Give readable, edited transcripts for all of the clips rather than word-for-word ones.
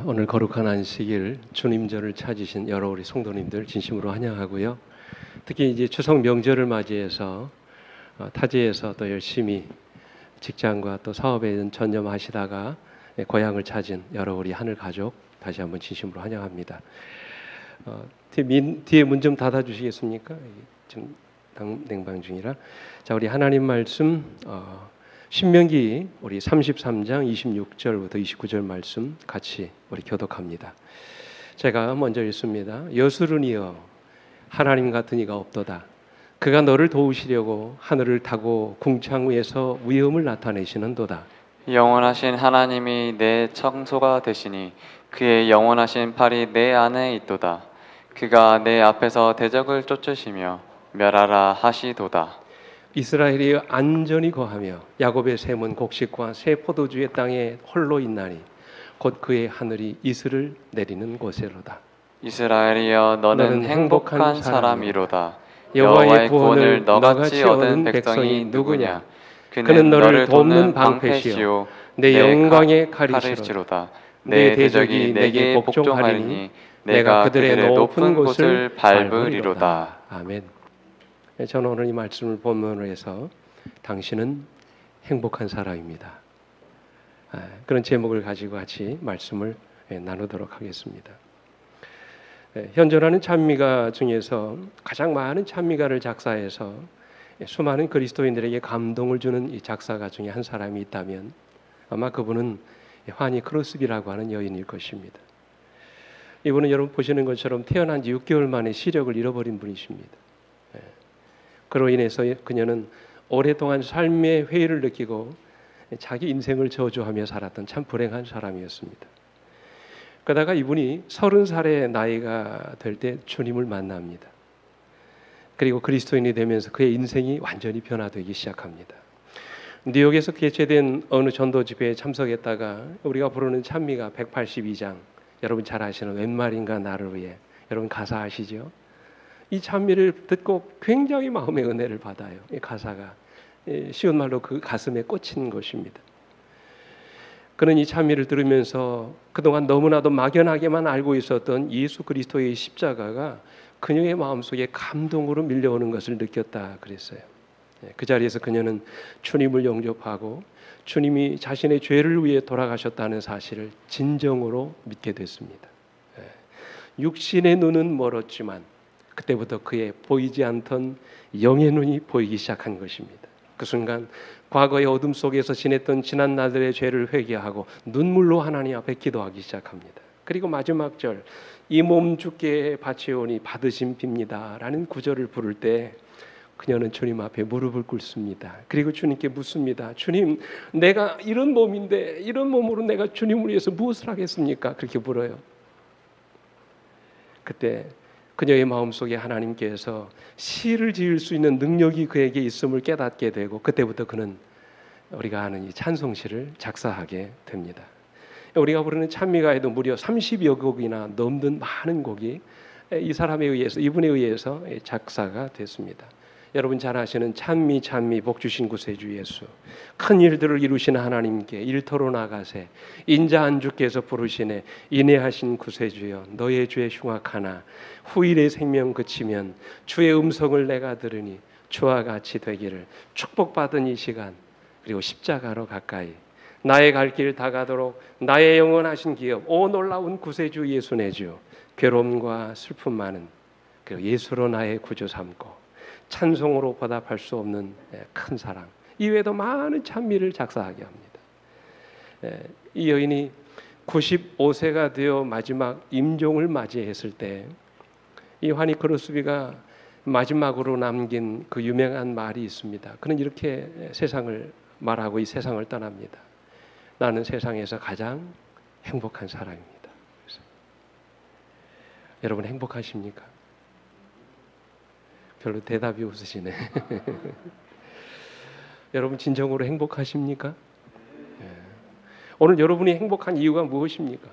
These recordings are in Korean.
오늘 거룩한 안식일 주님절을 찾으신 여러 우리 성도님들 진심으로 환영하고요. 특히 이제 추석 명절을 맞이해서 타지에서 또 열심히 직장과 또 사업에 전념하시다가 고향을 찾은 여러 우리 하늘 가족 다시 한번 진심으로 환영합니다. 뒤에 문 좀 닫아주시겠습니까? 지금 냉방 중이라. 자, 우리 하나님 말씀 신명기 우리 33장 26절부터 29절 말씀 같이 우리 교독합니다. 제가 먼저 읽습니다. 여수르니여 하나님 같은 이가 없도다. 그가 너를 도우시려고 하늘을 타고 궁창 위에서 위엄을 나타내시는도다. 영원하신 하나님이 내 청소가 되시니 그의 영원하신 팔이 내 안에 있도다. 그가 내 앞에서 대적을 쫓으시며 멸하라 하시도다. 이스라엘이 안전히 거하며 야곱의 샘은 곡식과 새 포도주의 땅에 홀로 있나니 곧 그의 하늘이 이슬을 내리는 곳에로다. 이스라엘이여 너는 행복한 사람이로다. 여호와의 구원을 너같이 얻은 백성이 누구냐? 그는 너를 돕는 방패시요 내 영광의 가르시로다. 가르시로다. 내 대적이 내게 복종하리니 내가 그들의 높은 곳을 밟으리로다. 아멘. 저는 오늘 이 말씀을 본문으로 해서 당신은 행복한 사람입니다. 그런 제목을 가지고 같이 말씀을 나누도록 하겠습니다. 현존하는 찬미가 중에서 가장 많은 찬미가를 작사해서 수많은 그리스도인들에게 감동을 주는 이 작사가 중에 한 사람이 있다면 아마 그분은 환희 크로스비라고 하는 여인일 것입니다. 이분은 여러분 보시는 것처럼 태어난 지 6개월 만에 시력을 잃어버린 분이십니다. 그로 인해서 그녀는 오랫동안 삶의 회의를 느끼고 자기 인생을 저주하며 살았던 참 불행한 사람이었습니다. 그러다가 이분이 30살의 나이가 될 때 주님을 만납니다. 그리고 그리스도인이 되면서 그의 인생이 완전히 변화되기 시작합니다. 뉴욕에서 개최된 어느 전도 집회에 참석했다가 우리가 부르는 찬미가 182장, 여러분 잘 아시는 웬 말인가 나를 위해, 여러분 가사 아시죠? 이 찬미를 듣고 굉장히 마음의 은혜를 받아요. 이 가사가 쉬운 말로 그 가슴에 꽂힌 것입니다. 그는 이 찬미를 들으면서 그동안 너무나도 막연하게만 알고 있었던 예수 그리스도의 십자가가 그녀의 마음속에 감동으로 밀려오는 것을 느꼈다 그랬어요. 그 자리에서 그녀는 주님을 영접하고 주님이 자신의 죄를 위해 돌아가셨다는 사실을 진정으로 믿게 됐습니다. 육신의 눈은 멀었지만 그때부터 그의 보이지 않던 영의 눈이 보이기 시작한 것입니다. 그 순간 과거의 어둠 속에서 지냈던 지난 날들의 죄를 회개하고 눈물로 하나님 앞에 기도하기 시작합니다. 그리고 마지막 절, 이 몸 주께 바치오니 받으심 빕니다 라는 구절을 부를 때 그녀는 주님 앞에 무릎을 꿇습니다. 그리고 주님께 묻습니다. 주님, 내가 이런 몸인데 이런 몸으로 내가 주님을 위해서 무엇을 하겠습니까? 그렇게 물어요. 그때 그녀의 마음속에 하나님께서 시를 지을 수 있는 능력이 그에게 있음을 깨닫게 되고 그때부터 그는 우리가 아는 이 찬송시를 작사하게 됩니다. 우리가 부르는 찬미가에도 무려 30여 곡이나 넘는 많은 곡이 이 사람에 의해서, 이분에 의해서 작사가 됐습니다. 여러분 잘 아시는 찬미 복 주신 구세주 예수, 큰 일들을 이루신 하나님께 일터로 나가세, 인자한 주께서 부르시네, 인애하신 구세주여 너의 죄 흉악하나 후일의 생명 그치면 주의 음성을 내가 들으니 주와 같이 되기를, 축복받은 이 시간 그리고 십자가로 가까이 나의 갈 길 다가도록 나의 영원하신 기업, 오 놀라운 구세주 예수 내 주, 괴로움과 슬픔 많은 그리고 예수로 나의 구주 삼고 찬송으로 보답할 수 없는 큰 사랑, 이외에도 많은 찬미를 작사하게 합니다. 이 여인이 95세가 되어 마지막 임종을 맞이했을 때 이 환희 크로스비가 마지막으로 남긴 그 유명한 말이 있습니다. 그는 이렇게 세상을 말하고 이 세상을 떠납니다. 나는 세상에서 가장 행복한 사람입니다. 여러분 행복하십니까? 별로 대답이 없으시네. 여러분 진정으로 행복하십니까? 오늘 여러분이 행복한 이유가 무엇입니까?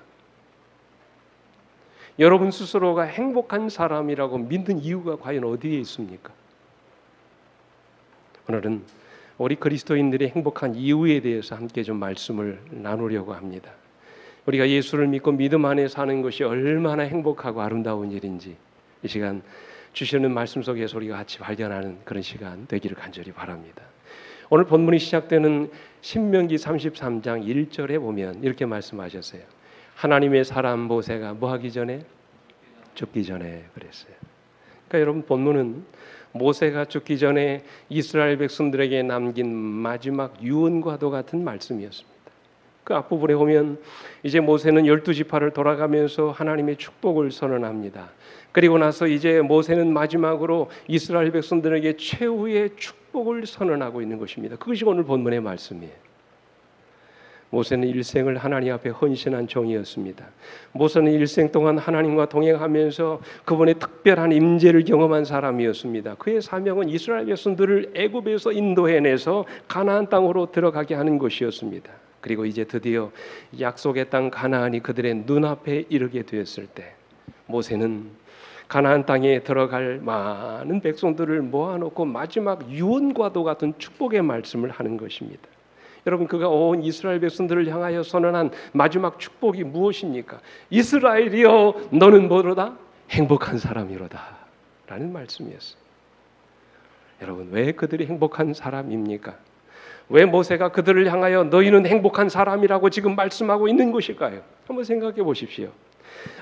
여러분 스스로가 행복한 사람이라고 믿는 이유가 과연 어디에 있습니까? 오늘은 우리 그리스도인들이 행복한 이유에 대해서 함께 좀 말씀을 나누려고 합니다. 우리가 예수를 믿고 믿음 안에 사는 것이 얼마나 행복하고 아름다운 일인지 이 시간 주시는 말씀 속에서 우리가 같이 발견하는 그런 시간 되기를 간절히 바랍니다. 오늘 본문이 시작되는 신명기 33장 1절에 보면 이렇게 말씀하셨어요. 하나님의 사람 모세가 뭐 하기 전에? 죽기 전에 그랬어요. 그러니까 여러분, 본문은 모세가 죽기 전에 이스라엘 백성들에게 남긴 마지막 유언과도 같은 말씀이었습니다. 그 앞부분에 보면 이제 모세는 12지파를 돌아가면서 하나님의 축복을 선언합니다. 그리고 나서 이제 모세는 마지막으로 이스라엘 백성들에게 최후의 축복을 선언하고 있는 것입니다. 그것이 오늘 본문의 말씀이에요. 모세는 일생을 하나님 앞에 헌신한 종이었습니다. 모세는 일생 동안 하나님과 동행하면서 그분의 특별한 임재를 경험한 사람이었습니다. 그의 사명은 이스라엘 백성들을 애굽에서 인도해내서 가나안 땅으로 들어가게 하는 것이었습니다. 그리고 이제 드디어 약속의 땅 가나안이 그들의 눈앞에 이르게 되었을 때 모세는 가나안 땅에 들어갈 많은 백성들을 모아놓고 마지막 유언과도 같은 축복의 말씀을 하는 것입니다. 여러분, 그가 온 이스라엘 백성들을 향하여 선언한 마지막 축복이 무엇입니까? 이스라엘이여 너는 뭐로다? 행복한 사람이로다 라는 말씀이었어요. 여러분, 왜 그들이 행복한 사람입니까? 왜 모세가 그들을 향하여 너희는 행복한 사람이라고 지금 말씀하고 있는 것일까요? 한번 생각해 보십시오.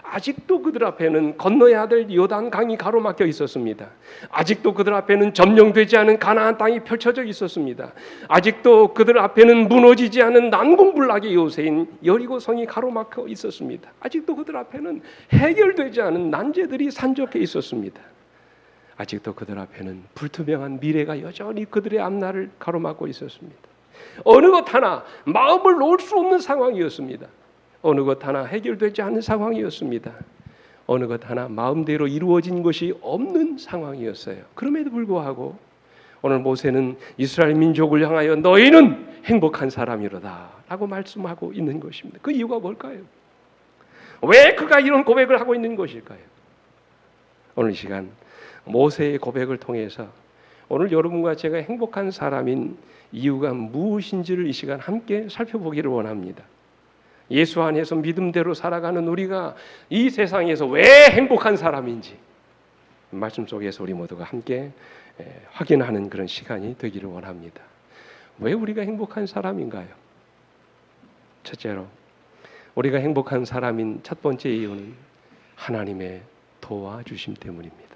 아직도 그들 앞에는 건너야 될 요단 강이 가로막혀 있었습니다. 아직도 그들 앞에는 점령되지 않은 가나안 땅이 펼쳐져 있었습니다. 아직도 그들 앞에는 무너지지 않은 난공불락의 요새인 여리고 성이 가로막혀 있었습니다. 아직도 그들 앞에는 해결되지 않은 난제들이 산적해 있었습니다. 아직도 그들 앞에는 불투명한 미래가 여전히 그들의 앞날을 가로막고 있었습니다. 어느 것 하나 마음을 놓을 수 없는 상황이었습니다. 어느 것 하나 해결되지 않은 상황이었습니다. 어느 것 하나 마음대로 이루어진 것이 없는 상황이었어요. 그럼에도 불구하고 오늘 모세는 이스라엘 민족을 향하여 너희는 행복한 사람이로다 라고 말씀하고 있는 것입니다. 그 이유가 뭘까요? 왜 그가 이런 고백을 하고 있는 것일까요? 오늘 이 시간 모세의 고백을 통해서 오늘 여러분과 제가 행복한 사람인 이유가 무엇인지를 이 시간 함께 살펴보기를 원합니다. 예수 안에서 믿음대로 살아가는 우리가 이 세상에서 왜 행복한 사람인지 말씀 속에서 우리 모두가 함께 확인하는 그런 시간이 되기를 원합니다. 왜 우리가 행복한 사람인가요? 첫째로 우리가 행복한 사람인 첫 번째 이유는 하나님의 도와주심 때문입니다.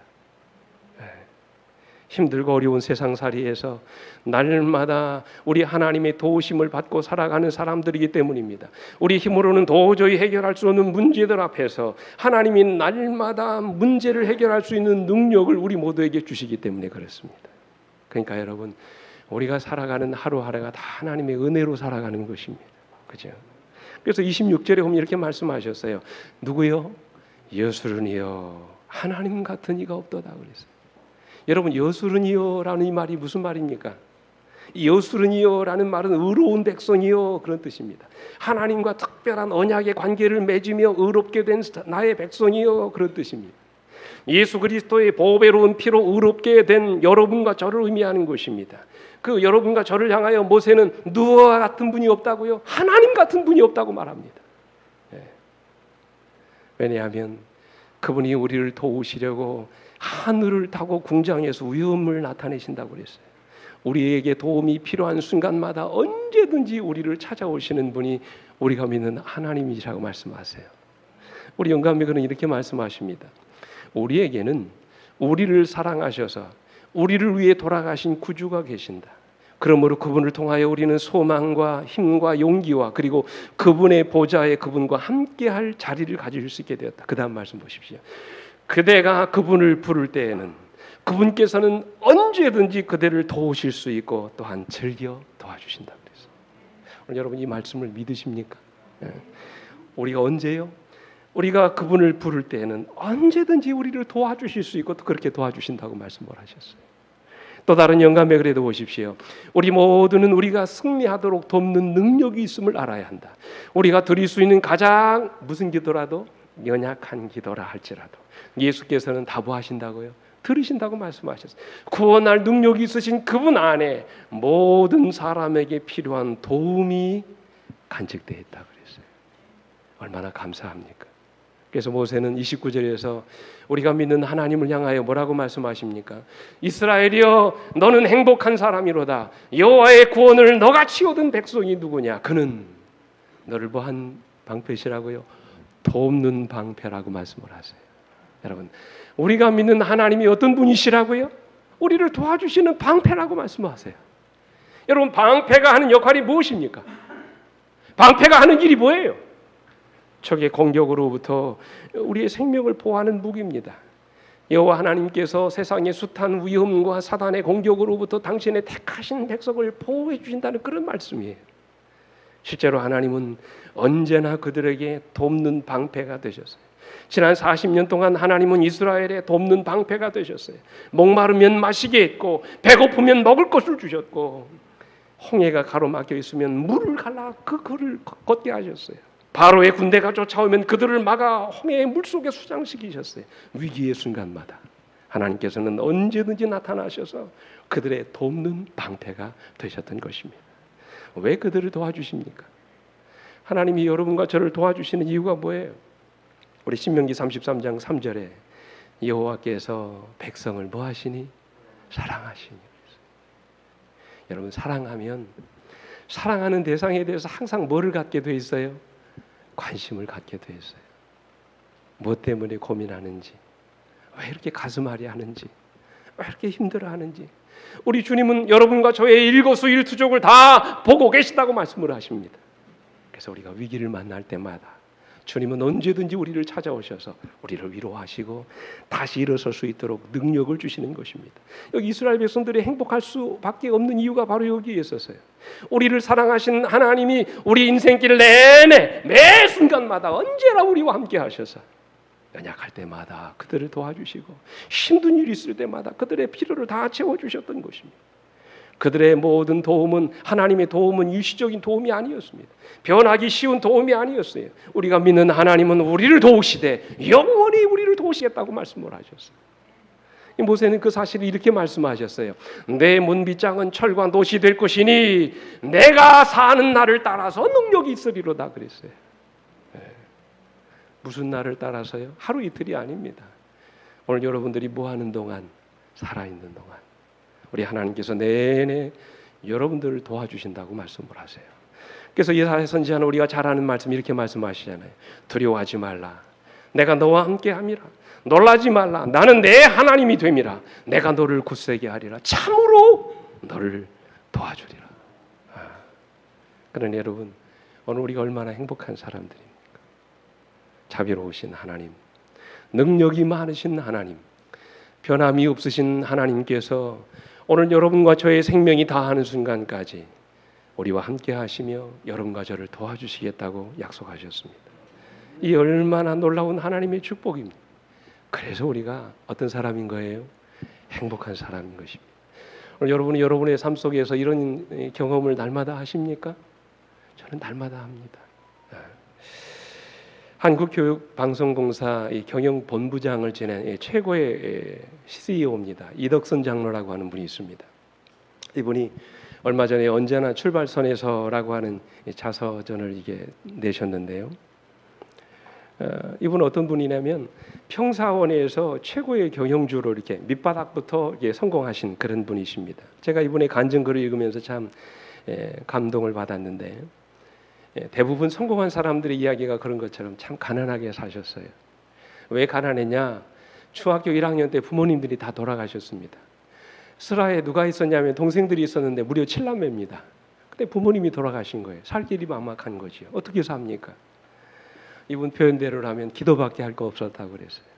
힘들고 어려운 세상살이에서 날마다 우리 하나님의 도우심을 받고 살아가는 사람들이기 때문입니다. 우리 힘으로는 도저히 해결할 수 없는 문제들 앞에서 하나님이 날마다 문제를 해결할 수 있는 능력을 우리 모두에게 주시기 때문에 그렇습니다. 그러니까 여러분, 우리가 살아가는 하루하루가 다 하나님의 은혜로 살아가는 것입니다. 그죠? 그래서 26절에 보면 이렇게 말씀하셨어요. 누구요? 여수르니여 하나님 같은 이가 없도다 그랬어요. 여러분, 여수르니여라는 이 말이 무슨 말입니까? 여수르니여라는 말은 의로운 백성이요 그런 뜻입니다. 하나님과 특별한 언약의 관계를 맺으며 의롭게 된 나의 백성이요 그런 뜻입니다. 예수 그리스도의 보배로운 피로 의롭게 된 여러분과 저를 의미하는 것입니다. 그 여러분과 저를 향하여 모세는 누구와 같은 분이 없다고요? 하나님 같은 분이 없다고 말합니다. 왜냐하면 그분이 우리를 도우시려고 하늘을 타고 궁장에서 위엄을 나타내신다고 그랬어요. 우리에게 도움이 필요한 순간마다 언제든지 우리를 찾아오시는 분이 우리가 믿는 하나님이시라고 말씀하세요. 우리 영감님은 이렇게 말씀하십니다. 우리에게는 우리를 사랑하셔서 우리를 위해 돌아가신 구주가 계신다. 그러므로 그분을 통하여 우리는 소망과 힘과 용기와 그리고 그분의 보좌에 그분과 함께할 자리를 가질 수 있게 되었다. 그 다음 말씀 보십시오. 그대가 그분을 부를 때에는 그분께서는 언제든지 그대를 도우실 수 있고 또한 즐겨 도와주신다 그랬어요. 오늘 여러분 이 말씀을 믿으십니까? 우리가 언제요? 우리가 그분을 부를 때에는 언제든지 우리를 도와주실 수 있고 또 그렇게 도와주신다고 말씀을 하셨어요. 또 다른 영감에 그래도 보십시오. 우리 모두는 우리가 승리하도록 돕는 능력이 있음을 알아야 한다. 우리가 드릴 수 있는 가장 무슨 기도라도 연약한 기도라 할지라도 예수께서는 다보하신다고요. 들으신다고 말씀하셨어요. 구원할 능력이 있으신 그분 안에 모든 사람에게 필요한 도움이 간직되어 있다고 그랬어요. 얼마나 감사합니까? 그래서 모세는 29절에서 우리가 믿는 하나님을 향하여 뭐라고 말씀하십니까? 이스라엘이여 너는 행복한 사람이로다. 여호와의 구원을 너같이 얻은 백성이 누구냐? 그는 너를 뭐한 방패시라고요? 돕는 방패라고 말씀을 하세요. 여러분, 우리가 믿는 하나님이 어떤 분이시라고요? 우리를 도와주시는 방패라고 말씀하세요. 여러분, 방패가 하는 역할이 무엇입니까? 방패가 하는 일이 뭐예요? 적의 공격으로부터 우리의 생명을 보호하는 무기입니다. 여호와 하나님께서 세상의 숱한 위험과 사단의 공격으로부터 당신의 택하신 백성을 보호해 주신다는 그런 말씀이에요. 실제로 하나님은 언제나 그들에게 돕는 방패가 되셨어요. 지난 40년 동안 하나님은 이스라엘의 돕는 방패가 되셨어요. 목마르면 마시게 했고 배고프면 먹을 것을 주셨고 홍해가 가로막혀 있으면 물을 갈라 그를 걷게 하셨어요. 바로의 군대가 쫓아오면 그들을 막아 홍해의 물속에 수장시키셨어요. 위기의 순간마다 하나님께서는 언제든지 나타나셔서 그들의 돕는 방패가 되셨던 것입니다. 왜 그들을 도와주십니까? 하나님이 여러분과 저를 도와주시는 이유가 뭐예요? 우리 신명기 33장 3절에 여호와께서 백성을 뭐하시니? 사랑하시니. 여러분, 사랑하면 사랑하는 대상에 대해서 항상 뭐를 갖게 돼 있어요? 관심을 갖게 돼 있어요. 무엇 때문에 고민하는지, 왜 이렇게 가슴앓이 하는지, 왜 이렇게 힘들어하는지. 우리 주님은 여러분과 저의 일거수일투족을 다 보고 계시다고 말씀을 하십니다. 그래서 우리가 위기를 만날 때마다 주님은 언제든지 우리를 찾아오셔서 우리를 위로하시고 다시 일어설 수 있도록 능력을 주시는 것입니다. 여기 이스라엘 백성들이 행복할 수밖에 없는 이유가 바로 여기에 있었어요. 우리를 사랑하신 하나님이 우리 인생길 내내 매 순간마다 언제나 우리와 함께 하셔서 연약할 때마다 그들을 도와주시고 힘든 일이 있을 때마다 그들의 필요를 다 채워주셨던 것입니다. 그들의 모든 도움은, 하나님의 도움은 일시적인 도움이 아니었습니다. 변하기 쉬운 도움이 아니었어요. 우리가 믿는 하나님은 우리를 도우시되 영원히 우리를 도우시겠다고 말씀을 하셨어요. 모세는 그 사실을 이렇게 말씀하셨어요. 내 문빗장은 철과 놋이 될 것이니 내가 사는 날을 따라서 능력이 있으리로다 그랬어요. 무슨 날을 따라서요? 하루 이틀이 아닙니다. 오늘 여러분들이 뭐 하는 동안, 살아있는 동안 우리 하나님께서 내내 여러분들을 도와주신다고 말씀을 하세요. 그래서 예사야 선지자는 우리가 잘 아는 말씀 이렇게 말씀하시잖아요. 두려워하지 말라. 내가 너와 함께함이라. 놀라지 말라. 나는 내 하나님이 됨이라. 내가 너를 굳세게 하리라. 참으로 너를 도와주리라. 그러니 여러분, 오늘 우리가 얼마나 행복한 사람들입니까? 자비로우신 하나님, 능력이 많으신 하나님, 변함이 없으신 하나님께서 오늘 여러분과 저의 생명이 다하는 순간까지 우리와 함께 하시며 여러분과 저를 도와주시겠다고 약속하셨습니다. 이 얼마나 놀라운 하나님의 축복입니다. 그래서 우리가 어떤 사람인 거예요? 행복한 사람인 것입니다. 오늘 여러분이 여러분의 삶 속에서 이런 경험을 날마다 하십니까? 저는 날마다 합니다. 한국교육방송공사 경영본부장을 지낸 최고의 CEO입니다. 이덕선 장로라고 하는 분이 있습니다. 이분이 얼마 전에 언제나 출발선에서라고 하는 자서전을 이게 내셨는데요. 이분은 어떤 분이냐면 평사원에서 최고의 경영주로 이렇게 밑바닥부터 이렇게 성공하신 그런 분이십니다. 제가 이분의 간증글을 읽으면서 참 감동을 받았는데, 대부분 성공한 사람들의 이야기가 그런 것처럼 참 가난하게 사셨어요. 왜 가난했냐? 중학교 1학년 때 부모님들이 다 돌아가셨습니다. 슬하에 누가 있었냐면 동생들이 있었는데 무려 7남매입니다. 근데 부모님이 돌아가신 거예요. 살 길이 막막한 거죠. 어떻게 삽니까? 이분 표현대로 하면 기도밖에 할 거 없었다고 그랬어요.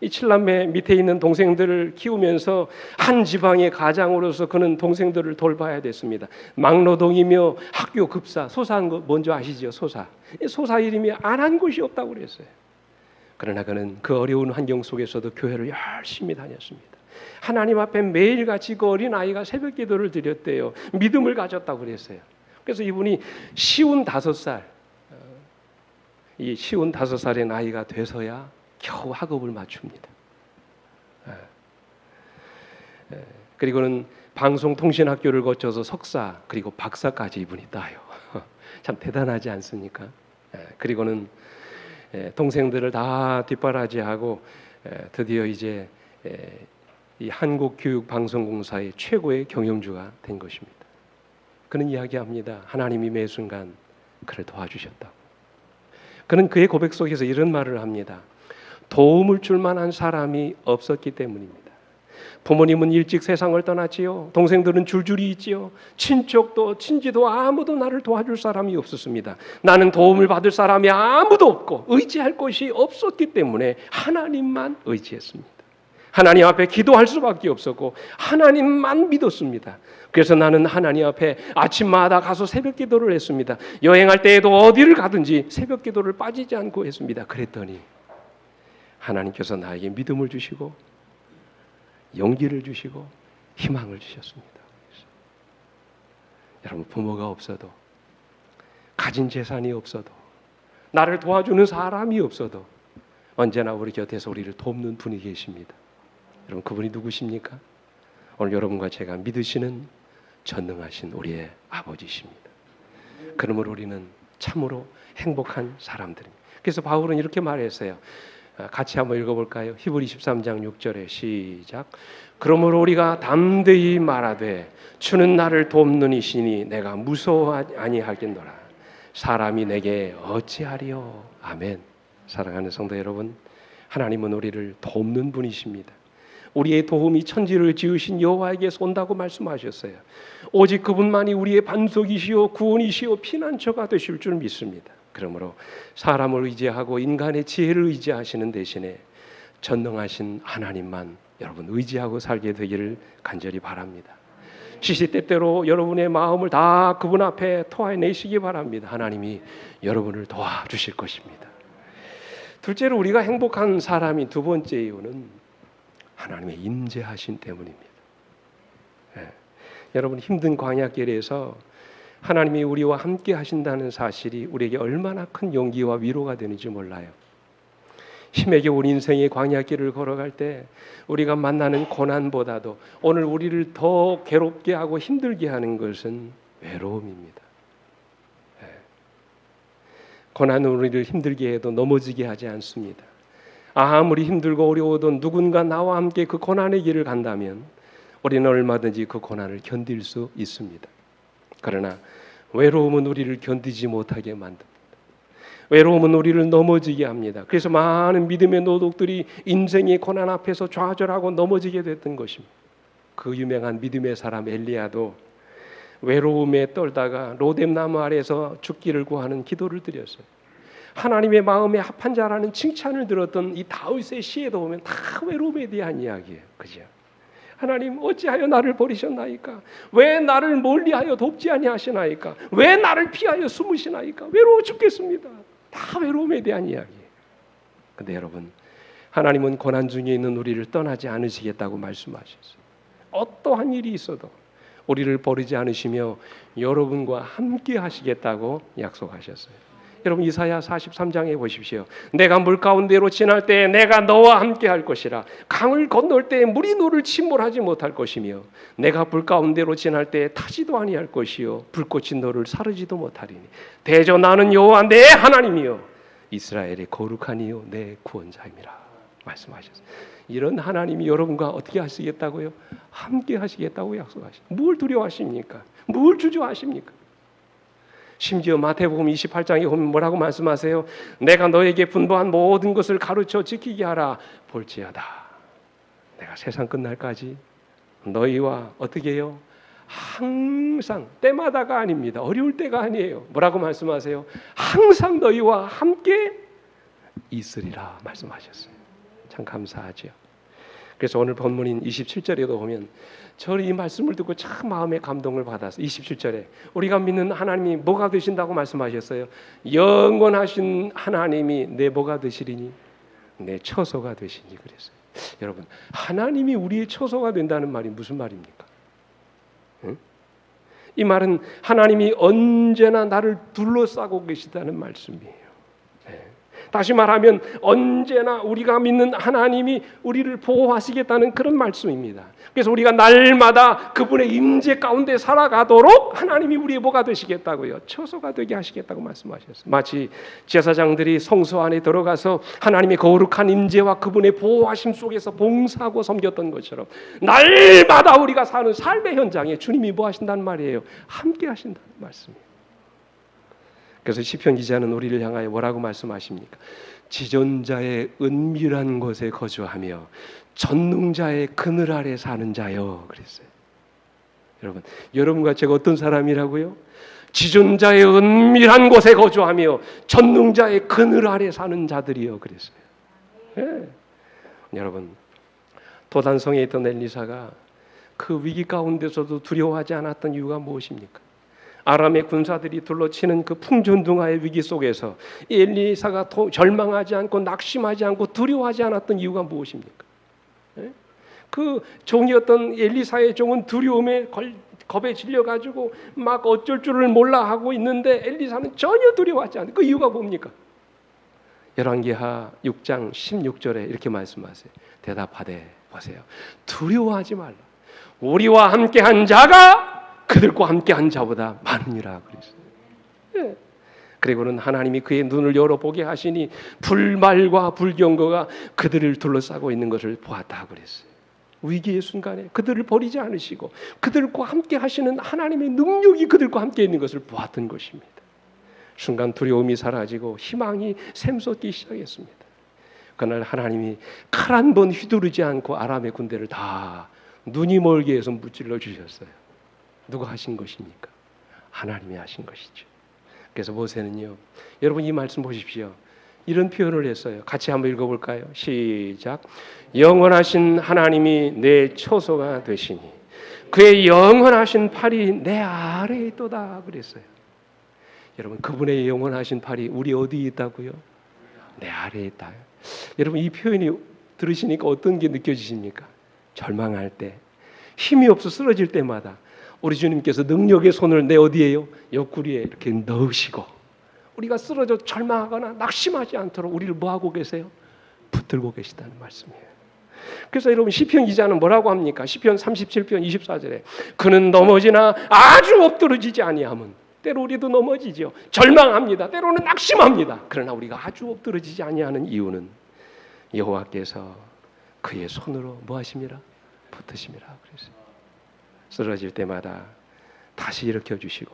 이 7남매 밑에 있는 동생들을 키우면서 한 지방의 가장으로서 그는 동생들을 돌봐야 됐습니다. 막노동이며 학교 급사, 소사한 거 뭔지 아시죠? 소사. 소사 이름이 안 한 곳이 없다고 그랬어요. 그러나 그는 그 어려운 환경 속에서도 교회를 열심히 다녔습니다. 하나님 앞에 매일같이 그 어린 아이가 새벽 기도를 드렸대요. 믿음을 가졌다고 그랬어요. 그래서 이분이 쉬운 5살, 이 쉬운 5살의 나이가 돼서야 겨우 학업을 마칩니다. 그리고는 방송통신학교를 거쳐서 석사 그리고 박사까지 이분이 따요. 참 대단하지 않습니까? 그리고는 동생들을 다 뒷바라지하고 드디어 이제 이 한국교육방송공사의 최고의 경영주가 된 것입니다. 그는 이야기합니다. 하나님이 매 순간 그를 도와주셨다고. 그는 그의 고백 속에서 이런 말을 합니다. 도움을 줄 만한 사람이 없었기 때문입니다. 부모님은 일찍 세상을 떠났지요. 동생들은 줄줄이 있지요. 친척도 친지도 아무도 나를 도와줄 사람이 없었습니다. 나는 도움을 받을 사람이 아무도 없고 의지할 것이 없었기 때문에 하나님만 의지했습니다. 하나님 앞에 기도할 수밖에 없었고 하나님만 믿었습니다. 그래서 나는 하나님 앞에 아침마다 가서 새벽 기도를 했습니다. 여행할 때에도 어디를 가든지 새벽 기도를 빠지지 않고 했습니다. 그랬더니 하나님께서 나에게 믿음을 주시고 용기를 주시고 희망을 주셨습니다. 여러분, 부모가 없어도, 가진 재산이 없어도, 나를 도와주는 사람이 없어도 언제나 우리 곁에서 우리를 돕는 분이 계십니다. 여러분, 그분이 누구십니까? 오늘 여러분과 제가 믿으시는 전능하신 우리의 아버지십니다. 그러므로 우리는 참으로 행복한 사람들입니다. 그래서 바울은 이렇게 말했어요. 같이 한번 읽어볼까요? 히브리 13장 6절에 시작. 그러므로 우리가 담대히 말하되 주는 나를 돕는 이시니 내가 무서워하지 아니하겠노라. 사람이 내게 어찌하리요. 아멘. 사랑하는 성도 여러분, 하나님은 우리를 돕는 분이십니다. 우리의 도움이 천지를 지으신 여호와에게서 온다고 말씀하셨어요. 오직 그분만이 우리의 반석이시오 구원이시오 피난처가 되실 줄 믿습니다. 그러므로 사람을 의지하고 인간의 지혜를 의지하시는 대신에 전능하신 하나님만 여러분 의지하고 살게 되기를 간절히 바랍니다. 시시때때로 여러분의 마음을 다 그분 앞에 토해내시기 바랍니다. 하나님이 여러분을 도와주실 것입니다. 둘째로 우리가 행복한 사람이 두 번째 이유는 하나님의 임재하신 때문입니다. 여러분, 힘든 광야길에서 하나님이 우리와 함께 하신다는 사실이 우리에게 얼마나 큰 용기와 위로가 되는지 몰라요. 힘에게 우리 인생의 광야길을 걸어갈 때 우리가 만나는 고난보다도 오늘 우리를 더 괴롭게 하고 힘들게 하는 것은 외로움입니다. 고난은 우리를 힘들게 해도 넘어지게 하지 않습니다. 아무리 힘들고 어려워도 누군가 나와 함께 그 고난의 길을 간다면 우리는 얼마든지 그 고난을 견딜 수 있습니다. 그러나 외로움은 우리를 견디지 못하게 만듭니다. 외로움은 우리를 넘어지게 합니다. 그래서 많은 믿음의 노독들이 인생의 고난 앞에서 좌절하고 넘어지게 됐던 것입니다. 그 유명한 믿음의 사람 엘리야도 외로움에 떨다가 로뎀나무 아래에서 죽기를 구하는 기도를 드렸어요. 하나님의 마음에 합한 자라는 칭찬을 들었던 이 다윗의 시에도 보면 다 외로움에 대한 이야기예요. 그죠? 하나님 어찌하여 나를 버리셨나이까? 왜 나를 멀리하여 돕지 아니하시나이까? 왜 나를 피하여 숨으시나이까? 외로워 죽겠습니다. 다 외로움에 대한 이야기예요. 근데 여러분, 하나님은 고난 중에 있는 우리를 떠나지 않으시겠다고 말씀하셨어요. 어떠한 일이 있어도 우리를 버리지 않으시며 여러분과 함께 하시겠다고 약속하셨어요. 여러분, 이사야 43장에 보십시오. 내가 물 가운데로 지날 때 내가 너와 함께 할 것이라. 강을 건널 때 물이 너를 침몰하지 못할 것이며 내가 불 가운데로 지날 때 타지도 아니할 것이요 불꽃이 너를 사르지도 못하리니 대저 나는 여호와 내 하나님이요 이스라엘의 거룩한 이요 내 구원자임이라 말씀하셨어요. 이런 하나님이 여러분과 어떻게 하시겠다고요? 함께 하시겠다고 약속하십니다. 뭘 두려워하십니까? 뭘 주저하십니까? 심지어 마태복음 28장에 보면 뭐라고 말씀하세요? 내가 너에게 분부한 모든 것을 가르쳐 지키게 하라. 볼지어다 내가 세상 끝날까지 너희와 어떻게 해요? 항상, 때마다가 아닙니다. 어려울 때가 아니에요. 뭐라고 말씀하세요? 항상 너희와 함께 있으리라 말씀하셨어요. 참 감사하죠. 그래서 오늘 본문인 27절에도 보면 저는 이 말씀을 듣고 참 마음의 감동을 받았어요. 27절에 우리가 믿는 하나님이 뭐가 되신다고 말씀하셨어요? 영원하신 하나님이 내 뭐가 되시리니? 내 처소가 되시니 그랬어요. 여러분, 하나님이 우리의 처소가 된다는 말이 무슨 말입니까? 응? 이 말은 하나님이 언제나 나를 둘러싸고 계시다는 말씀이에요. 다시 말하면 언제나 우리가 믿는 하나님이 우리를 보호하시겠다는 그런 말씀입니다. 그래서 우리가 날마다 그분의 임재 가운데 살아가도록 하나님이 우리의 뭐가 되시겠다고요? 처소가 되게 하시겠다고 말씀하셨어요. 마치 제사장들이 성소 안에 들어가서 하나님의 거룩한 임재와 그분의 보호하심 속에서 봉사하고 섬겼던 것처럼 날마다 우리가 사는 삶의 현장에 주님이 뭐 하신다는 말이에요? 함께 하신다는 말씀이에요. 그래서 시편 기자는 우리를 향하여 뭐라고 말씀하십니까? 지존자의 은밀한 곳에 거주하며 전능자의 그늘 아래 사는 자요 그랬어요. 여러분과 제가 어떤 사람이라고요? 지존자의 은밀한 곳에 거주하며 전능자의 그늘 아래 사는 자들이요 그랬어요. 네. 여러분, 도단성에 있던 엘리사가 그 위기 가운데서도 두려워하지 않았던 이유가 무엇입니까? 아람의 군사들이 둘러치는 그 풍전등화의 위기 속에서 엘리사가 절망하지 않고 낙심하지 않고 두려워하지 않았던 이유가 무엇입니까? 그 종이었던 엘리사의 종은 두려움에 겁에 질려가지고 막 어쩔 줄을 몰라 하고 있는데 엘리사는 전혀 두려워하지 않아요. 그 이유가 뭡니까? 열왕기하 6장 16절에 이렇게 말씀하세요. 대답하되 보세요. 두려워하지 말라. 우리와 함께한 자가 그들과 함께한 자보다 많으니라 그랬어요. 그리고는 하나님이 그의 눈을 열어보게 하시니 불말과 불경거가 그들을 둘러싸고 있는 것을 보았다 그랬어요. 위기의 순간에 그들을 버리지 않으시고 그들과 함께 하시는 하나님의 능력이 그들과 함께 있는 것을 보았던 것입니다. 순간 두려움이 사라지고 희망이 샘솟기 시작했습니다. 그날 하나님이 칼 한 번 휘두르지 않고 아람의 군대를 다 눈이 멀게 해서 무찔러 주셨어요. 누가 하신 것입니까? 하나님이 하신 것이죠. 그래서 모세는요, 여러분 이 말씀 보십시오. 이런 표현을 했어요. 같이 한번 읽어볼까요? 시작. 영원하신 하나님이 내 처소가 되시니 그의 영원하신 팔이 내 아래에 있도다 그랬어요. 여러분, 그분의 영원하신 팔이 우리 어디에 있다고요? 내 아래에 있다. 여러분, 이 표현이 들으시니까 어떤 게 느껴지십니까? 절망할 때, 힘이 없어 쓰러질 때마다 우리 주님께서 능력의 손을 내 어디에요? 옆구리에 이렇게 넣으시고 우리가 쓰러져 절망하거나 낙심하지 않도록 우리를 뭐하고 계세요? 붙들고 계시다는 말씀이에요. 그래서 여러분, 시편 기자는 뭐라고 합니까? 시편 37편 24절에 그는 넘어지나 아주 엎드러지지 아니함은, 때로 우리도 넘어지죠. 절망합니다. 때로는 낙심합니다. 그러나 우리가 아주 엎드러지지 아니하는 이유는 여호와께서 그의 손으로 뭐 하심이라? 붙으심이라 그랬어요. 쓰러질 때마다 다시 일으켜 주시고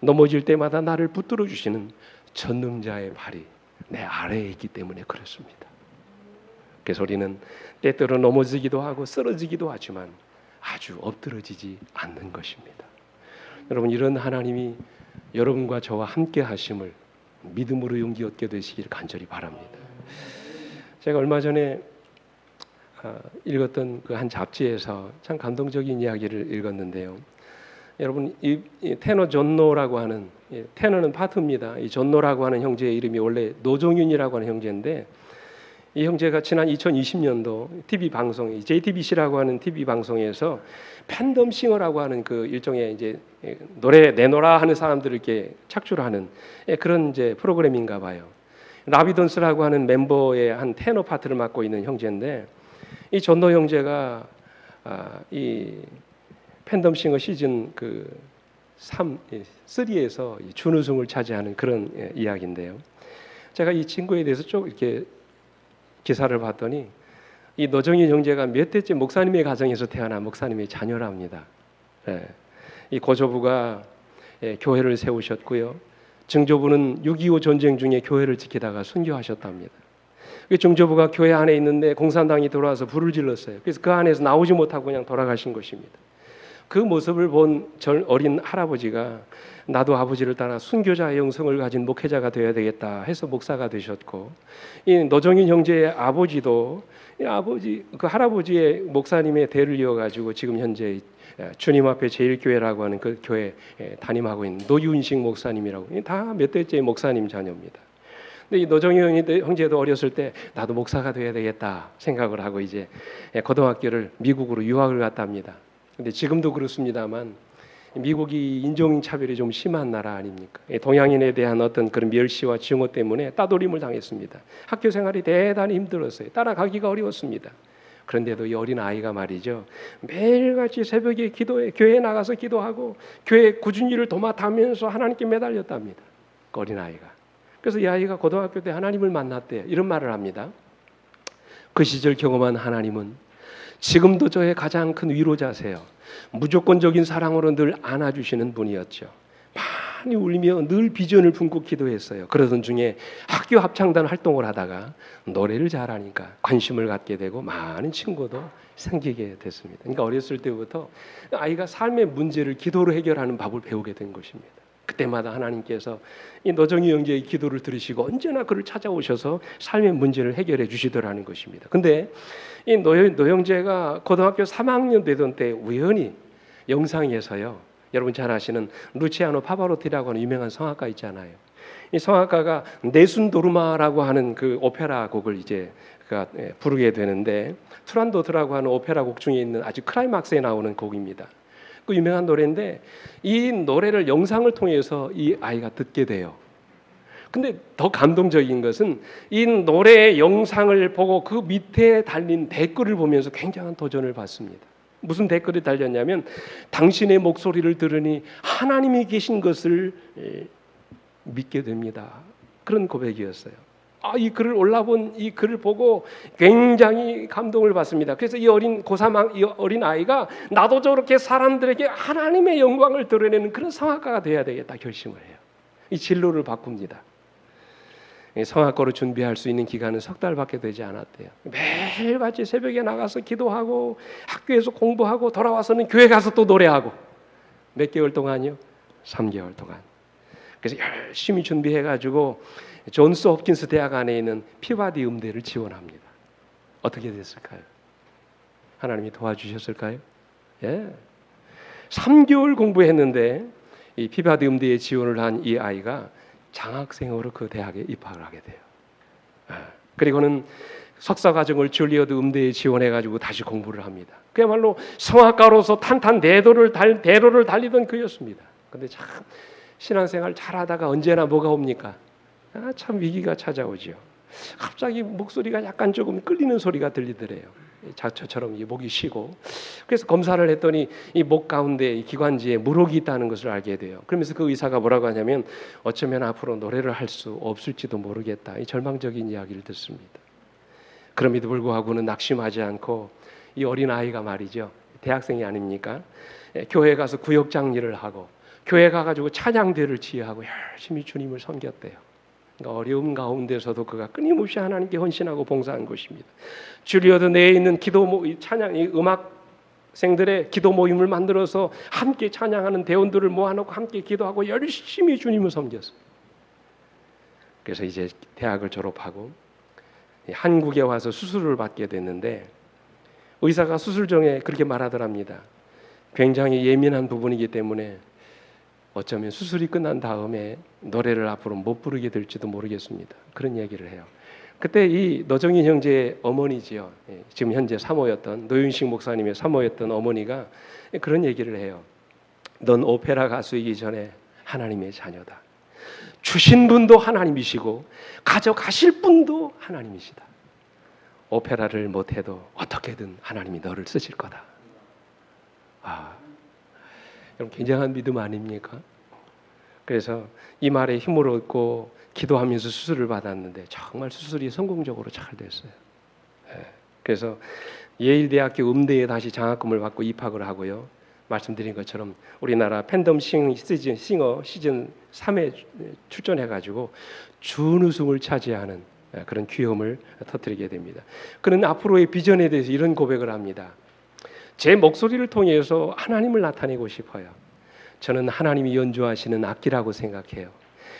넘어질 때마다 나를 붙들어 주시는 전능자의 발이 내 아래에 있기 때문에 그렇습니다. 그래서 우리는 때때로 넘어지기도 하고 쓰러지기도 하지만 아주 엎드러지지 않는 것입니다. 여러분, 이런 하나님이 여러분과 저와 함께 하심을 믿음으로 용기 얻게 되시길 간절히 바랍니다. 제가 얼마 전에 읽었던 그 한 잡지에서 참 감동적인 이야기를 읽었는데요. 여러분, 이 테너 존노라고 하는, 테너는 파트입니다. 이 존노라고 하는 형제의 이름이 원래 노종윤이라고 하는 형제인데, 이 형제가 지난 2020년도 TV 방송, JTBC라고 하는 TV 방송에서 팬덤 싱어라고 하는 그 일종의 이제 노래 내노라 하는 사람들을 이렇게 착출하는 그런 이제 프로그램인가 봐요. 라비던스라고 하는 멤버의 한 테너 파트를 맡고 있는 형제인데, 이 존노 형제가 이 팬덤 싱어 시즌 그 3에서 준우승을 차지하는 그런 이야기인데요. 제가 이 친구에 대해서 쭉 이렇게 기사를 봤더니 이 노정인 형제가 몇 대째 목사님의 가정에서 태어난 목사님의 자녀랍니다. 이 고조부가 교회를 세우셨고요. 증조부는 6.25 전쟁 중에 교회를 지키다가 순교하셨답니다. 증조부가 교회 안에 있는데 공산당이 들어와서 불을 질렀어요. 그래서 그 안에서 나오지 못하고 그냥 돌아가신 것입니다. 그 모습을 본 어린 할아버지가 나도 아버지를 따라 순교자의 영성을 가진 목회자가 되어야 되겠다 해서 목사가 되셨고, 이 노정인 형제의 아버지도 그 할아버지의 목사님의 대를 이어가지고 지금 현재 주님 앞에 제일교회라고 하는 그 교회 담임하고 있는 노윤식 목사님이라고, 다 몇 대째 목사님 자녀입니다. 근데 이 노정인 형제도 어렸을 때 나도 목사가 되어야 되겠다 생각을 하고 이제 고등학교를 미국으로 유학을 갔답니다. 근데 지금도 그렇습니다만 미국이 인종차별이 좀 심한 나라 아닙니까? 동양인에 대한 어떤 그런 멸시와 증오 때문에 따돌림을 당했습니다. 학교 생활이 대단히 힘들었어요. 따라가기가 어려웠습니다. 그런데도 이 어린 아이가 말이죠, 매일같이 새벽에 기도해, 교회에 나가서 기도하고 교회 꾸준히 일을 도맡아면서 하나님께 매달렸답니다. 그 어린 아이가. 그래서 이 아이가 고등학교 때 하나님을 만났대요. 이런 말을 합니다. 그 시절 경험한 하나님은 지금도 저의 가장 큰 위로자세요. 무조건적인 사랑으로 늘 안아주시는 분이었죠. 많이 울며 늘 비전을 품고 기도했어요. 그러던 중에 학교 합창단 활동을 하다가 노래를 잘하니까 관심을 갖게 되고 많은 친구도 생기게 됐습니다. 그러니까 어렸을 때부터 아이가 삶의 문제를 기도로 해결하는 법을 배우게 된 것입니다. 그때마다 하나님께서 이 노정희 형제의 기도를 들으시고 언제나 그를 찾아오셔서 삶의 문제를 해결해 주시더라는 것입니다. 근데 이 노 형제가 고등학교 3학년 되던 때 우연히 영상에서요, 여러분 잘 아시는 루치아노 파바로티라고 하는 유명한 성악가 있잖아요. 이 성악가가 네순도르마라고 하는 그 오페라 곡을 이제 부르게 되는데, 투란도트라고 하는 오페라 곡 중에 있는 아주 클라이막스에 나오는 곡입니다. 그 유명한 노래인데 이 노래를 영상을 통해서 이 아이가 듣게 돼요. 근데 더 감동적인 것은 이 노래의 영상을 보고 그 밑에 달린 댓글을 보면서 굉장한 도전을 받습니다. 무슨 댓글이 달렸냐면, 당신의 목소리를 들으니 하나님이 계신 것을 믿게 됩니다. 그런 고백이었어요. 이 글을 올라본 이 글을 보고 굉장히 감동을 받습니다. 그래서 이 어린 고3 이 어린 아이가 나도 저렇게 사람들에게 하나님의 영광을 드러내는 그런 성악가가 돼야 되겠다 결심을 해요. 이 진로를 바꿉니다. 성악가로 준비할 수 있는 기간은 3달밖에 되지 않았대요. 매일같이 새벽에 나가서 기도하고 학교에서 공부하고 돌아와서는 교회 가서 또 노래하고, 몇 개월 동안요? 3개월 동안. 그래서 열심히 준비해가지고 존스 홉킨스 대학 안에 있는 피바디 음대를 지원합니다. 어떻게 됐을까요? 하나님이 도와주셨을까요? 예. 3개월 공부했는데 이 피바디 음대에 지원을 한 이 아이가 장학생으로 그 대학에 입학을 하게 돼요. 그리고는 석사 과정을 줄리어드 음대에 지원해가지고 다시 공부를 합니다. 그야말로 성악가로서 탄탄 대로를 달리던 그였습니다. 근데 참 신앙생활 잘하다가 언제나 뭐가 옵니까? 참 위기가 찾아오죠. 갑자기 목소리가 약간 조금 끌리는 소리가 들리더래요. 저처럼 목이 쉬고. 그래서 검사를 했더니 이 목 가운데 이 기관지에 물혹이 있다는 것을 알게 돼요. 그러면서 그 의사가 뭐라고 하냐면, 어쩌면 앞으로 노래를 할 수 없을지도 모르겠다, 이 절망적인 이야기를 듣습니다. 그럼에도 불구하고는 낙심하지 않고 이 어린 아이가 말이죠, 대학생이 아닙니까? 교회 가서 구역장 일을 하고 교회 가가지고 찬양대를 지휘하고 열심히 주님을 섬겼대요. 그러니까 어려움 가운데서도 그가 끊임없이 하나님께 헌신하고 봉사한 것입니다. 줄리어드 내에 있는 찬양 음악생들의 기도 모임을 만들어서 함께 찬양하는 대원들을 모아놓고 함께 기도하고 열심히 주님을 섬겼어요. 그래서 이제 대학을 졸업하고 한국에 와서 수술을 받게 됐는데, 의사가 수술 중에 그렇게 말하더랍니다. 굉장히 예민한 부분이기 때문에 어쩌면 수술이 끝난 다음에 노래를 앞으로 못 부르게 될지도 모르겠습니다. 그런 얘기를 해요. 그때 이 노정희 형제의 어머니지요, 지금 현재 사모였던 노윤식 목사님의 사모였던 어머니가 그런 얘기를 해요. 넌 오페라 가수이기 전에 하나님의 자녀다. 주신 분도 하나님이시고 가져가실 분도 하나님이시다. 오페라를 못해도 어떻게든 하나님이 너를 쓰실 거다. 여러분, 굉장한 믿음 아닙니까? 그래서 이 말에 힘을 얻고 기도하면서 수술을 받았는데 정말 수술이 성공적으로 잘 됐어요. 그래서 예일대학교 음대에 다시 장학금을 받고 입학을 하고요. 말씀드린 것처럼 우리나라 팬덤 싱어 시즌 3에 출전해가지고 준우승을 차지하는 그런 귀염을 터뜨리게 됩니다. 그는 앞으로의 비전에 대해서 이런 고백을 합니다. 제 목소리를 통해서 하나님을 나타내고 싶어요. 저는 하나님이 연주하시는 악기라고 생각해요.